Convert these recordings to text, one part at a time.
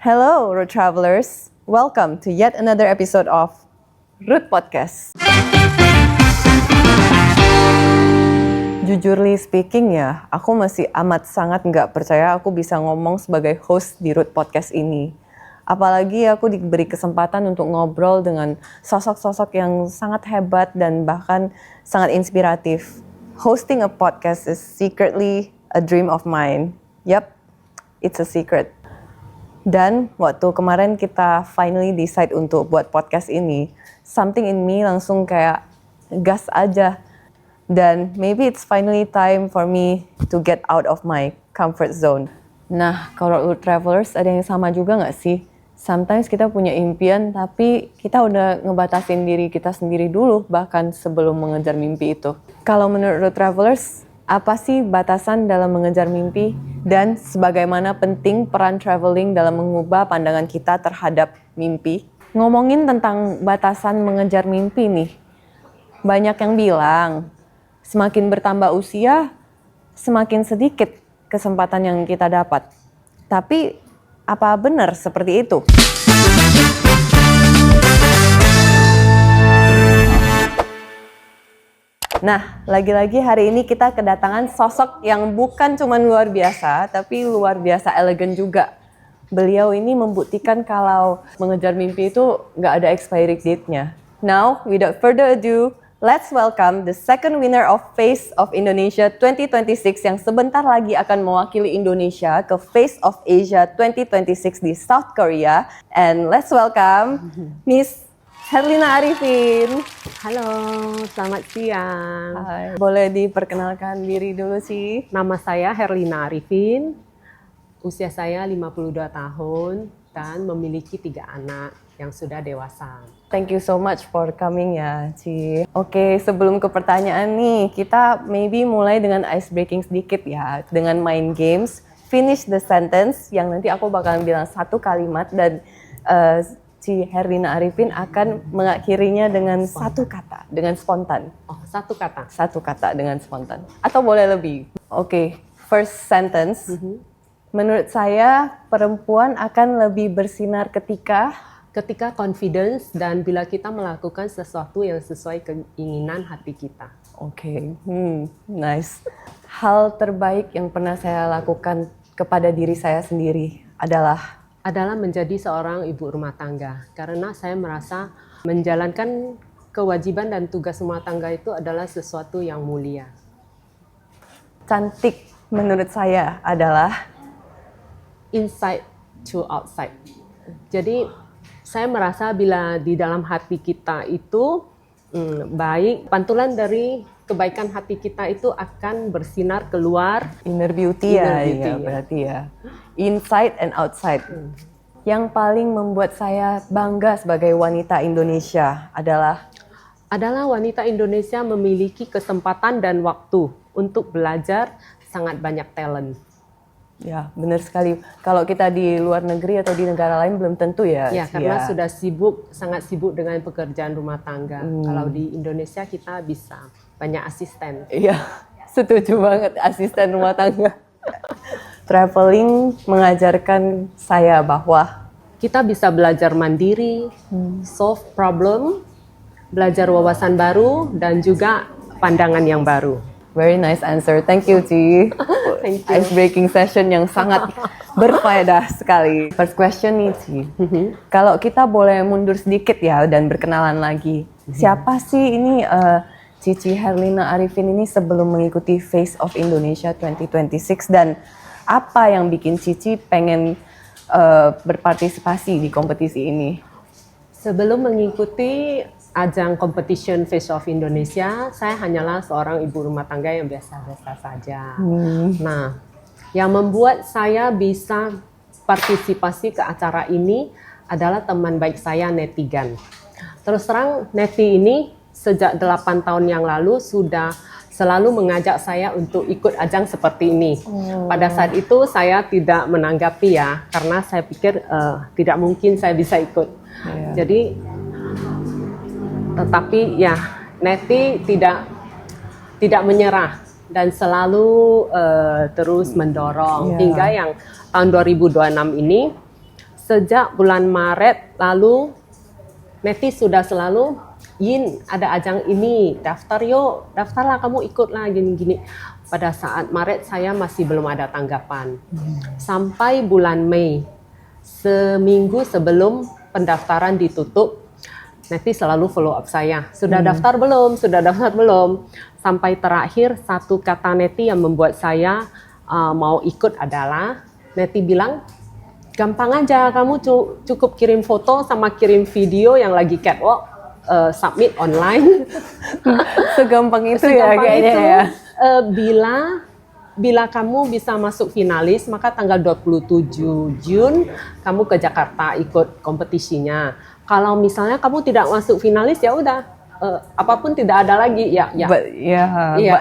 Hello, road travelers. Welcome to yet another episode of Root Podcast. Jujurly speaking ya, aku masih amat sangat nggak percaya aku bisa ngomong sebagai host di Root Podcast ini. Apalagi aku diberi kesempatan untuk ngobrol dengan sosok-sosok yang sangat hebat dan bahkan sangat inspiratif. Hosting a podcast is secretly a dream of mine. Yup, it's a secret. Dan waktu kemarin kita finally decide untuk buat podcast ini, something in me langsung kayak gas aja. Dan maybe it's finally time for me to get out of my comfort zone. Nah, kalau road travelers ada yang sama juga nggak sih? Sometimes kita punya impian, tapi kita udah ngebatasin diri kita sendiri dulu, bahkan sebelum mengejar mimpi itu. Kalau menurut road travelers, apa sih batasan dalam mengejar mimpi? Dan sebagaimana penting peran traveling dalam mengubah pandangan kita terhadap mimpi? Ngomongin tentang batasan mengejar mimpi nih, banyak yang bilang, semakin bertambah usia, semakin sedikit kesempatan yang kita dapat. Tapi, apa benar seperti itu? Nah, lagi-lagi hari ini kita kedatangan sosok yang bukan cuma luar biasa, tapi luar biasa elegan juga. Beliau ini membuktikan kalau mengejar mimpi itu nggak ada expiry date-nya. Now, without further ado, let's welcome the second winner of Face of Indonesia 2026 yang sebentar lagi akan mewakili Indonesia ke Face of Asia 2026 di South Korea. And let's welcome Miss Herlina Arifin. Halo, selamat siang. Hai. Boleh diperkenalkan diri dulu sih? Nama saya Herlina Arifin, usia saya 52 tahun dan memiliki 3 anak yang sudah dewasa. Thank you so much for coming ya, Ci. Oke, sebelum ke pertanyaan nih, kita maybe mulai dengan ice breaking sedikit ya, dengan main games. Finish the sentence, yang nanti aku bakalan bilang satu kalimat dan Ci Herlina Arifin akan mengakhirinya dengan satu kata, dengan spontan. Oh, satu kata? Satu kata dengan spontan. Atau boleh lebih. Oke, first sentence. Menurut saya, perempuan akan lebih bersinar ketika confidence dan bila kita melakukan sesuatu yang sesuai keinginan hati kita. Oke, nice. Hal terbaik yang pernah saya lakukan kepada diri saya sendiri adalah menjadi seorang ibu rumah tangga. Karena saya merasa menjalankan kewajiban dan tugas rumah tangga itu adalah sesuatu yang mulia. Cantik menurut saya adalah inside to outside. Jadi saya merasa bila di dalam hati kita itu baik, pantulan dari kebaikan hati kita itu akan bersinar keluar. Inner beauty ya, berarti ya. Inside and outside. Yang paling membuat saya bangga sebagai wanita Indonesia adalah wanita Indonesia memiliki kesempatan dan waktu untuk belajar sangat banyak talent. Ya, benar sekali. Kalau kita di luar negeri atau di negara lain belum tentu ya. Ya, karena sudah sangat sibuk dengan pekerjaan rumah tangga. Kalau di Indonesia kita bisa banyak asisten. Iya, setuju banget, asisten rumah tangga. Traveling mengajarkan saya bahwa kita bisa belajar mandiri, solve problem, belajar wawasan baru, dan juga pandangan yang baru. Very nice answer. Thank you, Ci. Thank you. Ice breaking session yang sangat berfaedah sekali. First question nih, Ci. Kalau kita boleh mundur sedikit ya dan berkenalan lagi. Siapa sih ini Cici Herlina Arifin ini sebelum mengikuti Face of Indonesia 2026 dan apa yang bikin Cici pengen berpartisipasi di kompetisi ini? Sebelum mengikuti ajang competition Face of Indonesia, saya hanyalah seorang ibu rumah tangga yang biasa-biasa saja. Nah, yang membuat saya bisa partisipasi ke acara ini adalah teman baik saya, Neti Gan. Terus terang, Neti ini sejak 8 tahun yang lalu sudah selalu mengajak saya untuk ikut ajang seperti ini. Pada saat itu saya tidak menanggapi ya, karena saya pikir tidak mungkin saya bisa ikut. Jadi, tetapi ya Neti tidak menyerah dan selalu terus mendorong hingga yang tahun 2026 ini sejak bulan Maret lalu, Neti sudah selalu, Yin ada ajang ini, daftar yuk, daftarlah kamu ikutlah gini-gini. Pada saat Maret saya masih belum ada tanggapan. Sampai bulan Mei, seminggu sebelum pendaftaran ditutup, Neti selalu follow up saya. Sudah daftar belum? Sudah daftar belum? Sampai terakhir satu kata Neti yang membuat saya mau ikut adalah, Neti bilang, gampang aja, kamu cukup kirim foto sama kirim video yang lagi catwalk, submit online. Segampang itu ya kayaknya ya. Bila kamu bisa masuk finalis, maka tanggal 27 Jun kamu ke Jakarta ikut kompetisinya. Kalau misalnya kamu tidak masuk finalis, ya udah, apapun tidak ada lagi ya. But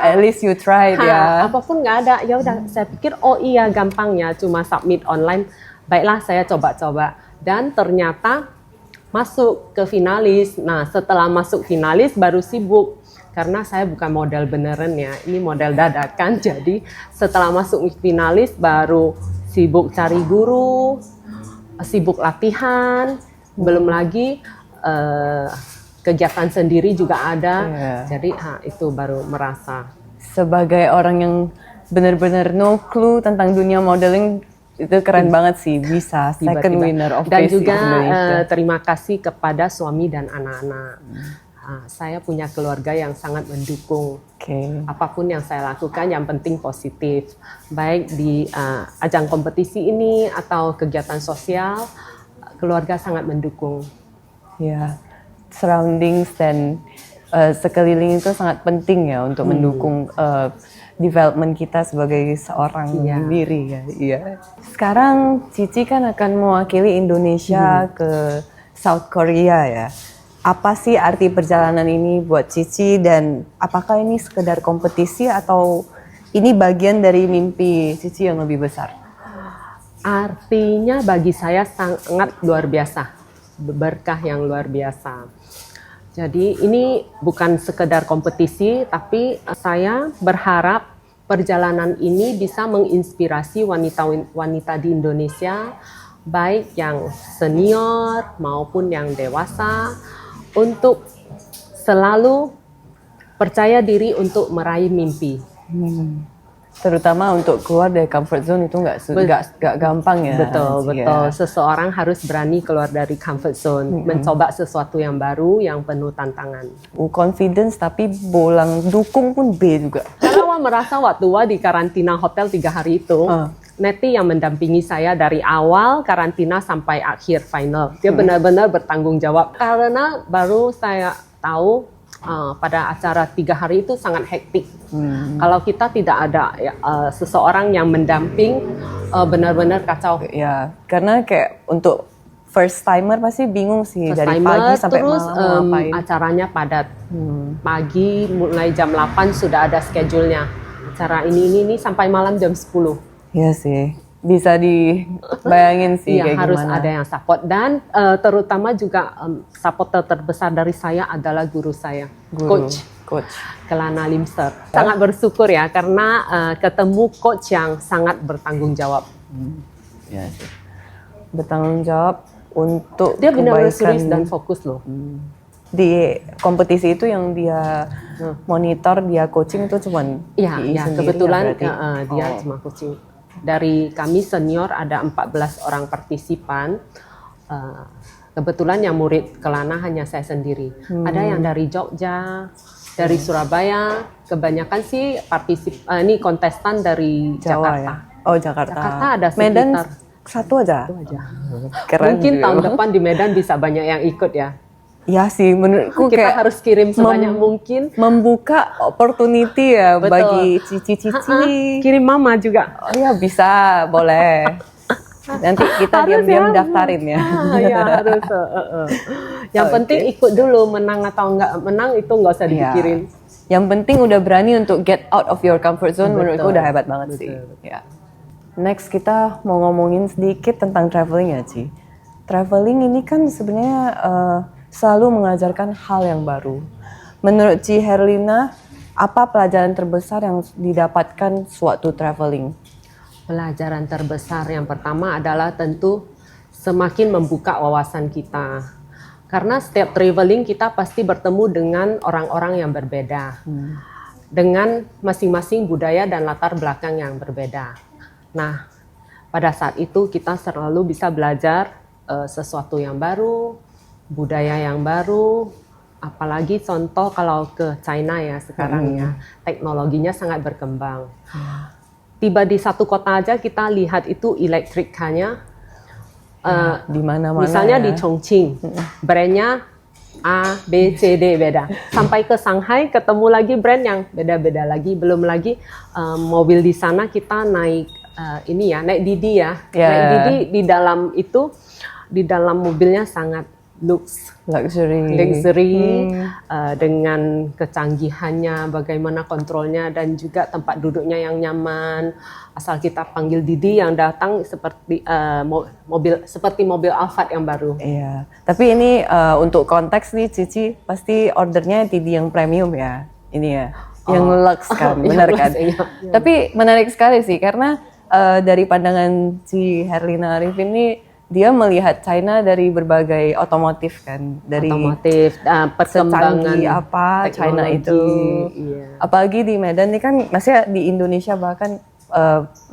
at least you tried ya. Apapun nggak ada, ya udah. Saya pikir oh iya gampangnya cuma submit online. Baiklah, saya coba-coba dan ternyata masuk ke finalis. Nah, setelah masuk finalis baru sibuk. Karena saya bukan model beneran ya, ini model dadakan. Jadi setelah masuk finalis baru sibuk cari guru, sibuk latihan, belum lagi kegiatan sendiri juga ada. Jadi itu baru merasa. Sebagai orang yang benar-benar no clue tentang dunia modeling, itu keren banget sih, bisa second winner of dan Face juga Indonesia. terima kasih kepada suami dan anak-anak. Saya punya keluarga yang sangat mendukung. Apapun yang saya lakukan yang penting positif, baik di ajang kompetisi ini atau kegiatan sosial, keluarga sangat mendukung. Ya, surroundings dan sekeliling itu sangat penting ya untuk mendukung development kita sebagai seorang diri ya. Iya. Sekarang Cici kan akan mewakili Indonesia ke South Korea ya. Apa sih arti perjalanan ini buat Cici dan apakah ini sekedar kompetisi atau ini bagian dari mimpi Cici yang lebih besar? Artinya bagi saya sangat luar biasa, berkah yang luar biasa. Jadi ini bukan sekedar kompetisi, tapi saya berharap perjalanan ini bisa menginspirasi wanita-wanita di Indonesia, baik yang senior maupun yang dewasa, untuk selalu percaya diri untuk meraih mimpi. Terutama untuk keluar dari comfort zone itu nggak gampang ya. Betul. Seseorang harus berani keluar dari comfort zone, mencoba sesuatu yang baru, yang penuh tantangan. Confidence tapi bolang dukung pun B juga. Karena merasa waktu di karantina hotel 3 hari itu, Neti yang mendampingi saya dari awal karantina sampai akhir final. Dia benar-benar bertanggung jawab. Karena baru saya tahu pada acara 3 hari itu sangat hektik. Kalau kita tidak ada seseorang yang mendamping, benar-benar kacau. Ya, karena kayak untuk first timer pasti bingung sih dari pagi sampai terus, malam ngapain. Acaranya padat. Pagi mulai jam 8 sudah ada schedule-nya. Acara ini sampai malam jam 10. Iya sih. Bisa dibayangin sih kayak harus gimana. ada yang support dan terutama juga supporter terbesar dari saya adalah guru saya, coach Kelana Limster. Sangat bersyukur ya karena ketemu coach yang sangat bertanggung jawab. Ya sih. Bertanggung jawab untuk dia benar-benar kebaikan serius dan fokus loh. Di kompetisi itu yang dia monitor, dia coaching itu cuman kebetulan ya, dia cuma coaching. Dari kami senior ada 14 orang partisipan. Kebetulan yang murid Kelana hanya saya sendiri. Ada yang dari Jogja, dari Surabaya. Kebanyakan sih ini kontestan dari Jawa Jakarta. Ya? Oh, Jakarta. Jakarta ada sekitar Medan satu aja. Keren Mungkin juga. tahun depan di Medan bisa banyak yang ikut ya. Ya sih, menurutku kita kayak harus kirim sebanyak mungkin. Membuka opportunity ya. Betul. Bagi cici-cici. Kirim mama juga. Oh ya bisa, boleh. Nanti kita diam-diam daftarin ya. Ya harus. Yang penting ikut dulu, menang atau enggak menang itu nggak usah dipikirin. Yang penting udah berani untuk get out of your comfort zone, menurutku udah hebat banget sih. Ya. Next kita mau ngomongin sedikit tentang traveling ya, Ci. Traveling ini kan sebenarnya selalu mengajarkan hal yang baru. Menurut Ci Herlina, apa pelajaran terbesar yang didapatkan suatu traveling? Pelajaran terbesar yang pertama adalah tentu semakin membuka wawasan kita. Karena setiap traveling kita pasti bertemu dengan orang-orang yang berbeda. Dengan masing-masing budaya dan latar belakang yang berbeda. Nah, pada saat itu kita selalu bisa belajar sesuatu yang baru, budaya yang baru, apalagi contoh kalau ke China ya sekarang ya, teknologinya sangat berkembang. Tiba di satu kota aja kita lihat itu elektrik car-nya, di mana-mana misalnya ya. di Chongqing, brandnya A, B, C, D beda. Sampai ke Shanghai ketemu lagi brand yang beda-beda lagi. Belum lagi mobil di sana kita naik naik Didi ya. Naik Didi di dalam mobilnya sangat luxury dengan kecanggihannya, bagaimana kontrolnya dan juga tempat duduknya yang nyaman. Asal kita panggil Didi yang datang seperti mobil Alphard yang baru. Iya, tapi ini untuk konteks nih Cici pasti ordernya Didi yang premium ya, ini ya, yang lux kan, benar kan? Iya. Tapi menarik sekali sih karena dari pandangan si Herlina Arifin ini dia melihat China dari berbagai otomotif kan, dari perkembangan secanggih apa China itu, iya. apalagi di Medan ini kan, maksudnya di Indonesia bahkan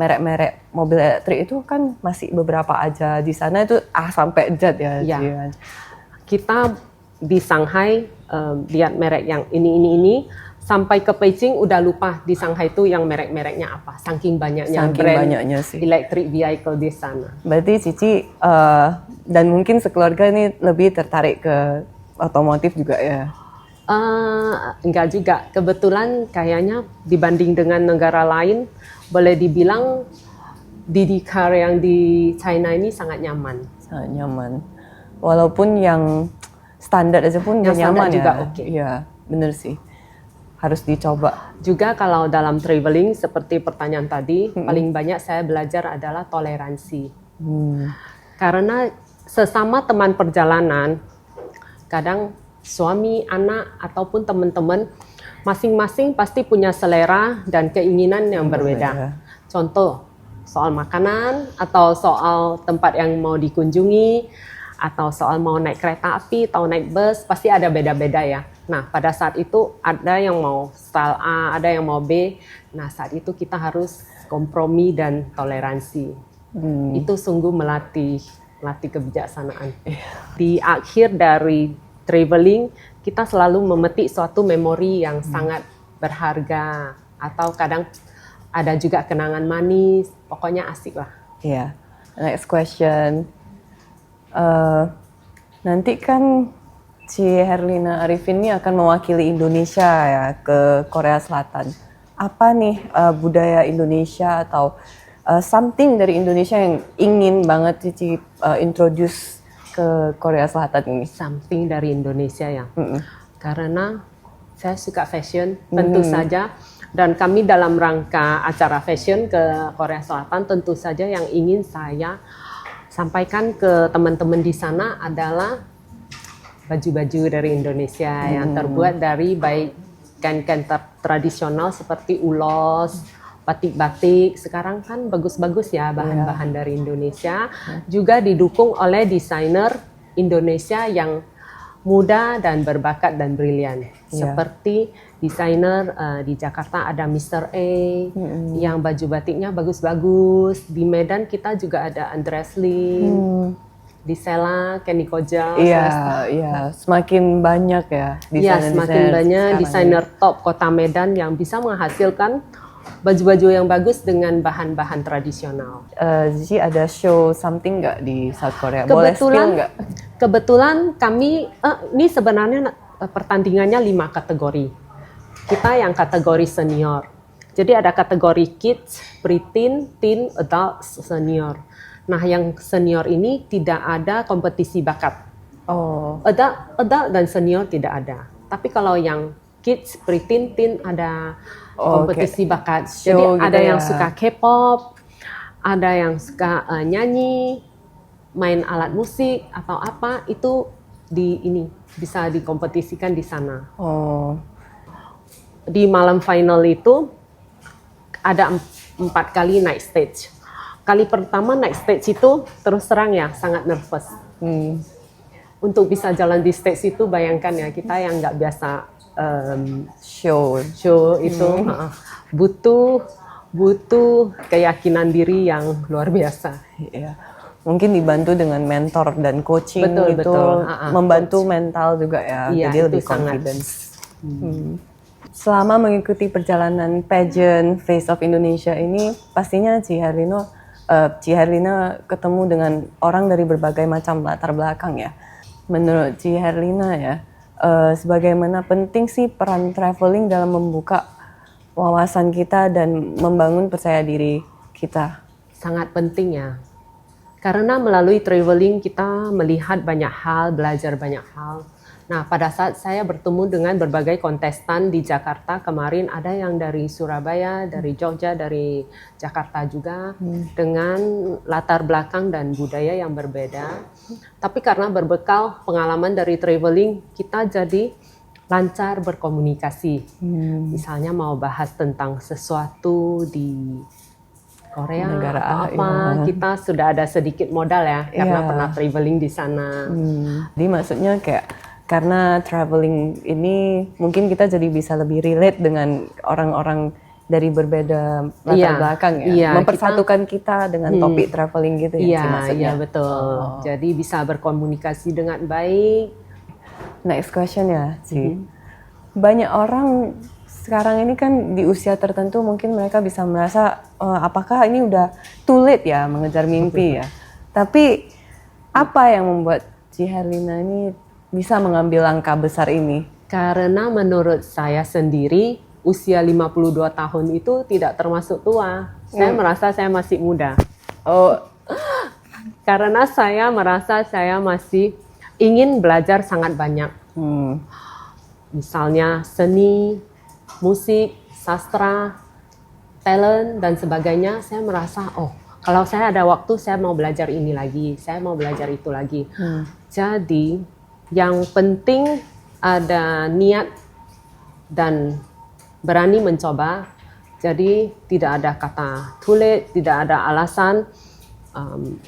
merek-merek mobil elektrik itu kan masih beberapa aja, di sana itu sampai Z ya. Ya. Kita di Shanghai lihat merek yang ini sampai ke Beijing udah lupa di Shanghai itu yang merek-mereknya apa, saking banyaknya brand sih. electric vehicle di sana. Berarti Cici dan mungkin sekeluarga ini lebih tertarik ke otomotif juga ya? Enggak juga, kebetulan kayaknya dibanding dengan negara lain boleh dibilang Didi Car yang di China ini sangat nyaman. Sangat nyaman. Walaupun yang standar aja pun yang nyaman juga ya. oke. Iya, bener sih. Harus dicoba. Juga kalau dalam traveling seperti pertanyaan tadi, paling banyak saya belajar adalah toleransi. Karena sesama teman perjalanan, kadang suami, anak, ataupun teman-teman masing-masing pasti punya selera dan keinginan yang berbeda. Contoh, soal makanan, atau soal tempat yang mau dikunjungi, atau soal mau naik kereta api atau naik bus, pasti ada beda-beda ya. Nah, pada saat itu ada yang mau style A, ada yang mau B. Nah, saat itu kita harus kompromi dan toleransi. Itu sungguh melatih kebijaksanaan. Di akhir dari traveling, kita selalu memetik suatu memori yang sangat berharga, atau kadang ada juga kenangan manis, pokoknya asik lah. Iya. Next question. Nanti kan si Herlina Arifin ini akan mewakili Indonesia ya ke Korea Selatan. Apa nih budaya Indonesia atau something dari Indonesia yang ingin banget Cici introduce ke Korea Selatan ini? Something dari Indonesia ya. Karena saya suka fashion, tentu saja. Dan kami dalam rangka acara fashion ke Korea Selatan, tentu saja yang ingin saya sampaikan ke teman-teman di sana adalah baju-baju dari Indonesia yang terbuat dari baik kain-kain tradisional seperti ulos, batik-batik. Sekarang kan bagus-bagus ya bahan-bahan dari Indonesia. Juga didukung oleh desainer Indonesia yang muda dan berbakat dan brilian. Seperti desainer di Jakarta ada Mr. A yang baju batiknya bagus-bagus. Di Medan kita juga ada Andres Lim. Di Sela, Kenny Koja. Iya, semakin banyak ya desainer. Semakin banyak desainer top Kota Medan yang bisa menghasilkan baju-baju yang bagus dengan bahan-bahan tradisional. Jadi ada show something nggak di South Korea? Boleh spill nggak? Kebetulan kami, ini sebenarnya pertandingannya 5 kategori. Kita yang kategori senior. Jadi ada kategori kids, preteen, teen, adult, senior. Nah, yang senior ini tidak ada kompetisi bakat. Adult dan senior tidak ada. Tapi kalau yang kids, preteen, teen ada kompetisi bakat. Jadi ada yang suka K-pop, ada yang suka nyanyi, main alat musik atau apa, itu bisa dikompetisikan di sana. Di malam final itu ada 4 kali naik stage. kali pertama naik stage itu terus terang ya sangat nervous. Untuk bisa jalan di stage itu bayangkan ya kita yang nggak biasa show itu butuh keyakinan diri yang luar biasa. Iya. Mungkin dibantu dengan mentor dan coaching Betul. membantu mental juga ya, Iya, jadi lebih itu sangat. confidence. Selama mengikuti perjalanan pageant Face of Indonesia ini, pastinya Ci Herlina ketemu dengan orang dari berbagai macam latar belakang ya. Menurut Ci Herlina ya, sebagaimana penting sih peran traveling dalam membuka wawasan kita dan membangun percaya diri kita? Sangat penting ya. Karena melalui traveling kita melihat banyak hal, belajar banyak hal. Nah, pada saat saya bertemu dengan berbagai kontestan di Jakarta kemarin, ada yang dari Surabaya, dari Jogja, dari Jakarta juga, dengan latar belakang dan budaya yang berbeda. Tapi karena berbekal pengalaman dari traveling, kita jadi lancar berkomunikasi. Misalnya mau bahas tentang sesuatu di Korea negara atau apa, kita sudah ada sedikit modal ya, karena pernah traveling di sana. Jadi maksudnya kayak karena traveling ini mungkin kita jadi bisa lebih relate dengan orang-orang dari berbeda latar belakang ya. Iya, Mempersatukan kita dengan topik traveling gitu ya, maksudnya. Iya, betul. Jadi bisa berkomunikasi dengan baik. Next question ya, Ci. Banyak orang sekarang ini kan di usia tertentu mungkin mereka bisa merasa apakah ini udah too late ya mengejar mimpi ya. Tapi apa yang membuat Ci Herlina ini bisa mengambil langkah besar ini? Karena menurut saya sendiri usia 52 tahun itu tidak termasuk tua. Saya merasa saya masih muda. Karena saya merasa saya masih ingin belajar sangat banyak. Misalnya seni, musik, sastra, talent, dan sebagainya. Saya merasa, kalau saya ada waktu, saya mau belajar ini lagi, saya mau belajar itu lagi. Jadi, yang penting ada niat dan berani mencoba. Jadi, tidak ada kata too late, tidak ada alasan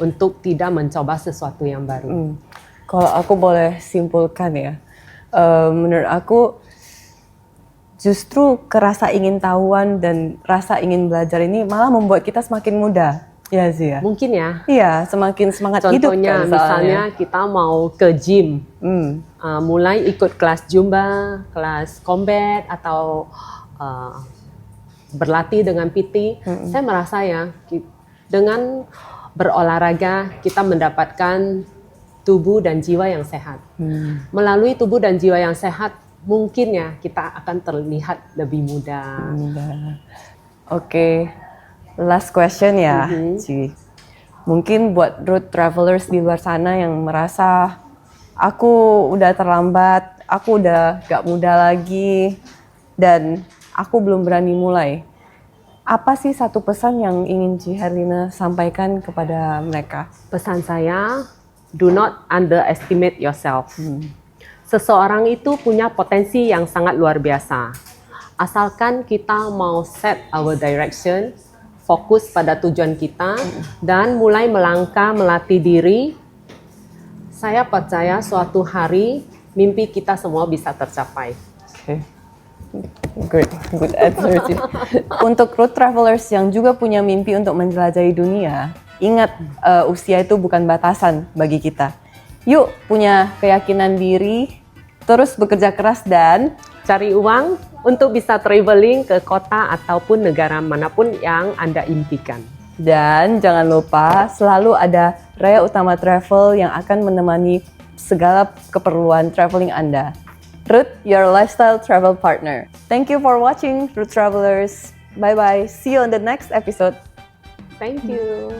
untuk tidak mencoba sesuatu yang baru. Kalau aku boleh simpulkan ya, menurut aku justru kerasa ingin tahuan dan rasa ingin belajar ini malah membuat kita semakin muda. Ya sih ya. Mungkin ya. Iya, semakin semangat hidup kan. Contohnya misalnya kita mau ke gym, mulai ikut kelas Zumba, kelas combat atau berlatih dengan PT. Saya merasa ya dengan berolahraga kita mendapatkan tubuh dan jiwa yang sehat. Melalui tubuh dan jiwa yang sehat, mungkin ya kita akan terlihat lebih muda. Oke. Last question ya, Ci. Mungkin buat road travelers di luar sana yang merasa aku udah terlambat, aku udah gak muda lagi, dan aku belum berani mulai. Apa sih satu pesan yang ingin Ci Herlina sampaikan kepada mereka? Pesan saya, do not underestimate yourself. Seseorang itu punya potensi yang sangat luar biasa. Asalkan kita mau set our direction, fokus pada tujuan kita, dan mulai melangkah melatih diri, saya percaya suatu hari mimpi kita semua bisa tercapai. Good answer sih. Untuk road travelers yang juga punya mimpi untuk menjelajahi dunia, ingat usia itu bukan batasan bagi kita. Yuk punya keyakinan diri, terus bekerja keras dan cari uang untuk bisa traveling ke kota ataupun negara manapun yang Anda impikan. Dan jangan lupa selalu ada Raya Utama Travel yang akan menemani segala keperluan traveling Anda. Root, your lifestyle travel partner. Thank you for watching, Root Travelers. Bye-bye. See you on the next episode. Thank you.